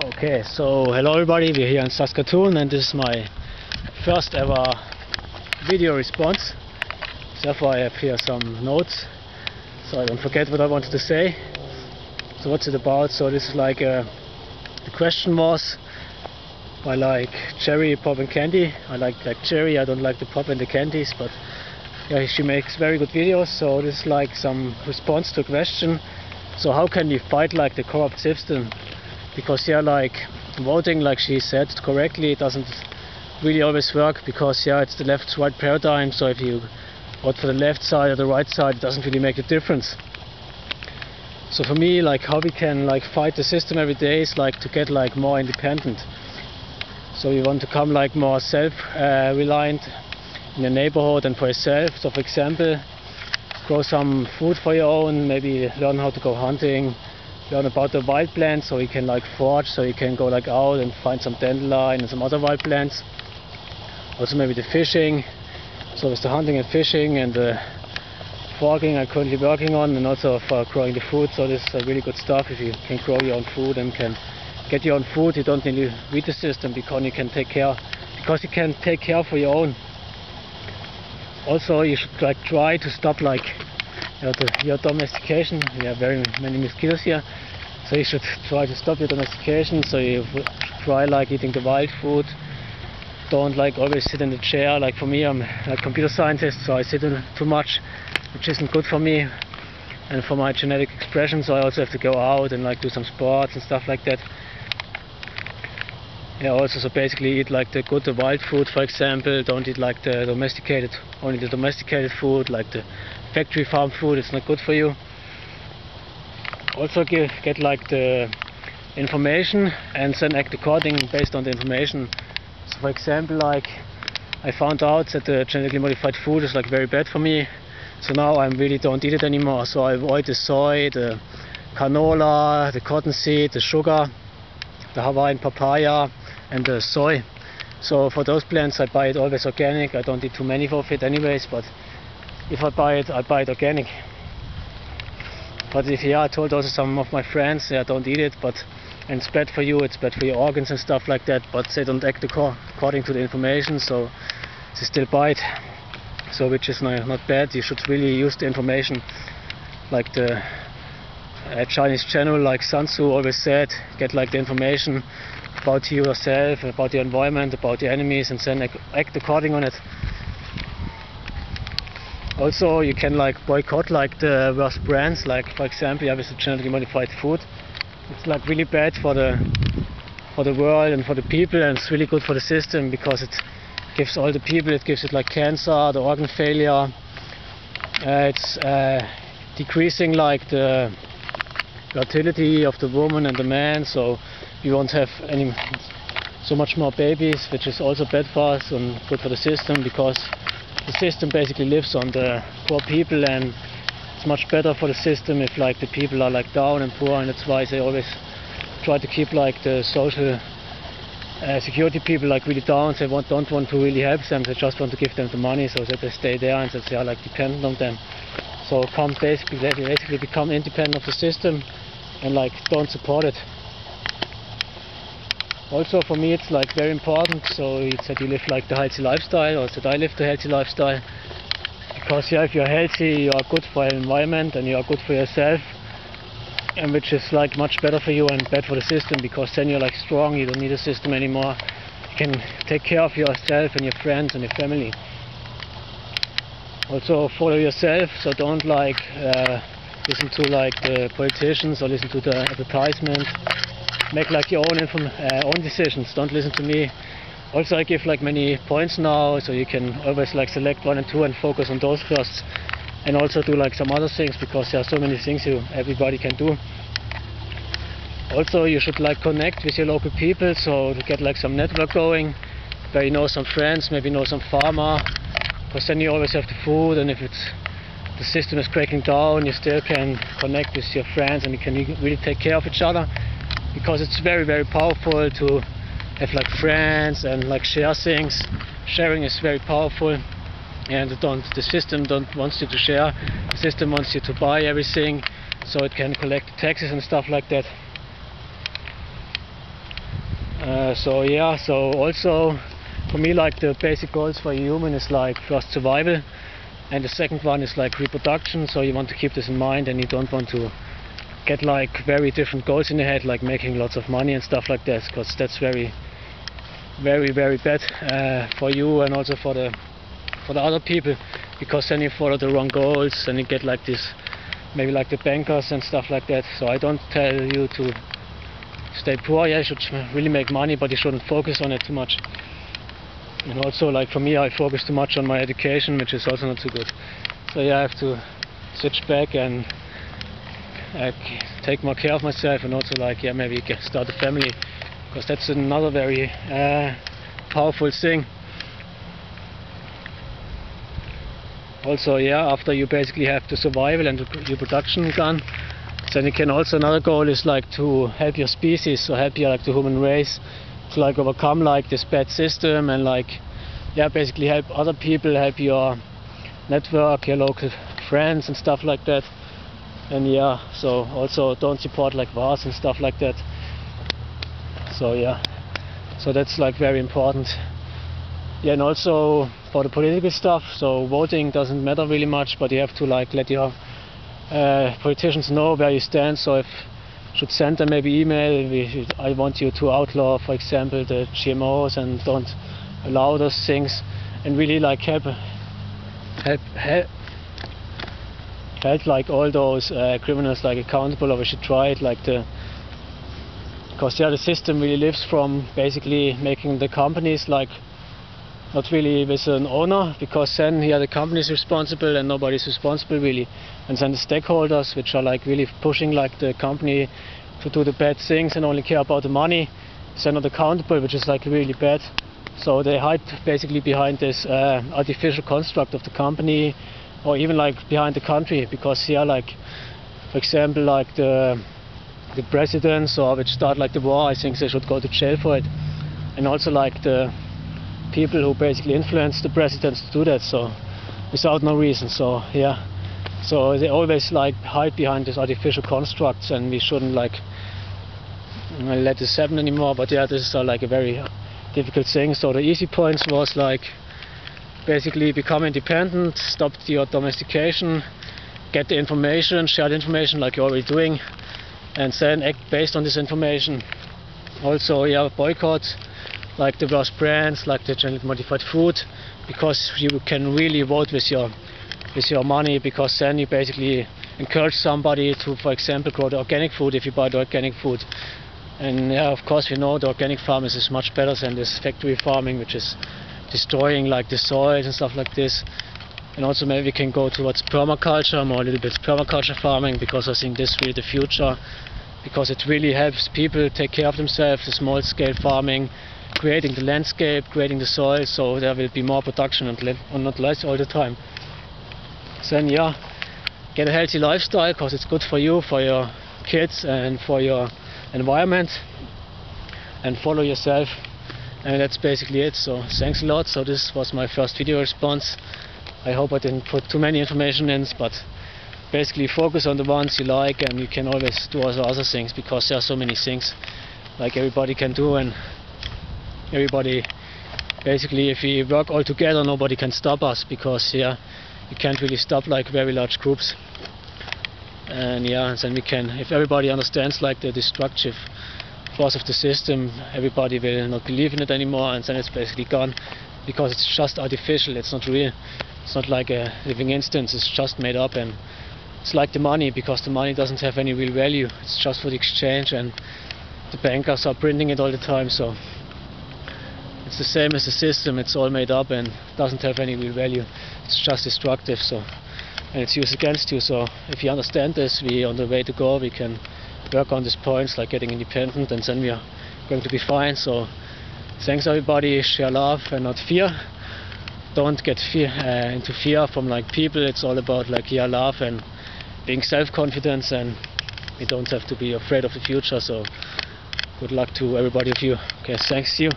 Okay, so hello everybody, we're here in Saskatoon and this is my first ever video response. Therefore I have here some notes so I don't forget what I wanted to say. So what's it about? So this is like the question was, I like cherry, pop and candy. I like cherry, I don't like the pop and the candies, but yeah, she makes very good videos. So this is like some response to a question. So how can we fight like the corrupt system? Because yeah, like voting, like she said correctly, it doesn't really always work, because yeah, it's the left-right paradigm. So if you vote for the left side or the right side, it doesn't really make a difference. So for me, like how we can like fight the system every day is like to get like more independent. So you want to become like more self-reliant in your neighborhood and for yourself. So for example, grow some food for your own, maybe learn how to go hunting, learn about the wild plants, so you can like forage, so you can go like out and find some dandelion and some other wild plants. Also maybe the fishing, so with the hunting and fishing and the foraging I'm currently working on, and also for growing the food. So this is really good stuff. If you can grow your own food and can get your own food, you don't need to read the system, because you can take care for your own. Also you should like try to stop like your domestication. We have very many mosquitoes here, so you should try to stop your domestication. So you try like eating the wild food. Don't like always sit in the chair. Like for me, I'm a computer scientist, so I sit in too much, which isn't good for me and for my genetic expression. So I also have to go out and like do some sports and stuff like that. Yeah, also, so basically eat like the wild food, for example. Don't eat like the domesticated, only the domesticated food, like the factory farm food. It's not good for you. Also get like the information and then act according based on the information. So for example, like I found out that the genetically modified food is like very bad for me. So now I really don't eat it anymore. So I avoid the soy, the canola, the cottonseed, the sugar, the Hawaiian papaya and the soy. So for those plants I buy it always organic. I don't eat too many of it anyways, but if I buy it organic. But if I told also some of my friends, yeah, don't eat it, and it's bad for you, it's bad for your organs and stuff like that, but they don't act according to the information, so they still buy it. So which is not bad. You should really use the information, like the Chinese general like Sun Tzu always said, get like the information about yourself, about your environment, about your enemies, and then act according on it. Also you can like boycott like the worst brands, like for example with the genetically modified food. It's like really bad for the world and for the people, and it's really good for the system, because it gives all the people, it gives it like cancer, the organ failure. It's decreasing like the fertility of the woman and the man, so you won't have so much more babies, which is also bad for us and good for the system, because the system basically lives on the poor people, and it's much better for the system if like the people are like down and poor, and that's why they always try to keep like the social security people like really down. They don't want to really help them, they just want to give them the money so that they stay there and that they are like dependent on them. So basically become independent of the system and like don't support it. Also for me it's like very important, so it's that you live like the healthy lifestyle, or that I live the healthy lifestyle. Because yeah, if you're healthy, you are good for your environment and you are good for yourself, and which is like much better for you and bad for the system, because then you're like strong, you don't need a system anymore. You can take care of yourself and your friends and your family. Also follow yourself, so don't like listen to like the politicians or listen to the advertisement. Make like your own decisions, don't listen to me. Also I give like many points now, so you can always like select 1 and 2 and focus on those first, and also do like some other things, because there are so many things everybody can do. Also you should like connect with your local people, so to get like some network going, where you know some friends, maybe know some farmer, because then you always have the food, and if the system is cracking down, you still can connect with your friends and you can really take care of each other, because it's very, very powerful to have like friends and like share things. Sharing is very powerful, and the system wants you to share. The system wants you to buy everything, so it can collect taxes and stuff like that. So yeah, so also for me, like the basic goals for a human is like first survival, and the second one is like reproduction. So you want to keep this in mind, and you don't want to get like very different goals in your head, like making lots of money and stuff like that, because that's very bad for you and also for the other people, because then you follow the wrong goals and you get like this, maybe like the bankers and stuff like that. So I don't tell you to stay poor. Yeah, you should really make money, but you shouldn't focus on it too much. And also, like for me, I focus too much on my education, which is also not so good. So yeah, I have to switch back and take more care of myself, and also like, yeah, maybe start a family, because that's another very powerful thing. Also, yeah, after you basically have the survival and your production done, then you can also, another goal is like to help your species, so help your, like the human race, to like overcome like this bad system, and like, yeah, basically help other people, help your network, your local friends and stuff like that. And yeah, so also don't support like wars and stuff like that. So yeah, so that's like very important. Yeah, and also for the political stuff, so voting doesn't matter really much, but you have to like let your politicians know where you stand. So if you should send them maybe email, I want you to outlaw, for example, the GMOs and don't allow those things, and really like help like all those criminals like accountable, or we should try it, like because yeah, the system really lives from basically making the companies like not really with an owner, because then yeah, the company is responsible and nobody's responsible really, and then the stakeholders, which are like really pushing like the company to do the bad things and only care about the money, they're not accountable, which is like really bad. So they hide basically behind this artificial construct of the company, or even like behind the country, because yeah, like for example, like the presidents, or which start like the war, I think they should go to jail for it, and also like the people who basically influence the presidents to do that, so without no reason. So yeah, so they always like hide behind these artificial constructs, and we shouldn't like let this happen anymore. But yeah, this is like a very difficult thing. So the easy points was like basically become independent, stop your domestication, get the information, share the information like you're already doing, and then act based on this information. Also, yeah, boycott like the worst brands, like the genetically modified food, because you can really vote with your money, because then you basically encourage somebody to, for example, grow the organic food if you buy the organic food. And yeah, of course, we know the organic farming is much better than this factory farming, which is destroying like the soils and stuff like this. And also maybe we can go towards permaculture, more a little bit permaculture farming, because I think this is really the future, because it really helps people take care of themselves, the small scale farming, creating the landscape, creating the soil, so there will be more production and not less all the time. Then yeah, get a healthy lifestyle, because it's good for you, for your kids and for your environment, and follow yourself. And that's basically it. So thanks a lot. So this was my first video response. I hope I didn't put too many information in, but basically focus on the ones you like, and you can always do also other things, because there are so many things like everybody can do, and everybody basically, if we work all together, nobody can stop us, because yeah, you can't really stop like very large groups. And yeah, then we can, if everybody understands like the destructive force of the system, everybody will not believe in it anymore, and then it's basically gone, because it's just artificial, it's not real, it's not like a living instance, it's just made up. And it's like the money, because the money doesn't have any real value, it's just for the exchange, and the bankers are printing it all the time. So it's the same as the system, it's all made up and doesn't have any real value, it's just destructive. So, and it's used against you. So if you understand this, we are on the way to go. We can work on these points like getting independent, and then we are going to be fine. So thanks everybody, share love and not fear. Don't get into fear from like people. It's all about like love and being self-confident, and you don't have to be afraid of the future. So good luck to everybody of you. Okay, thanks you.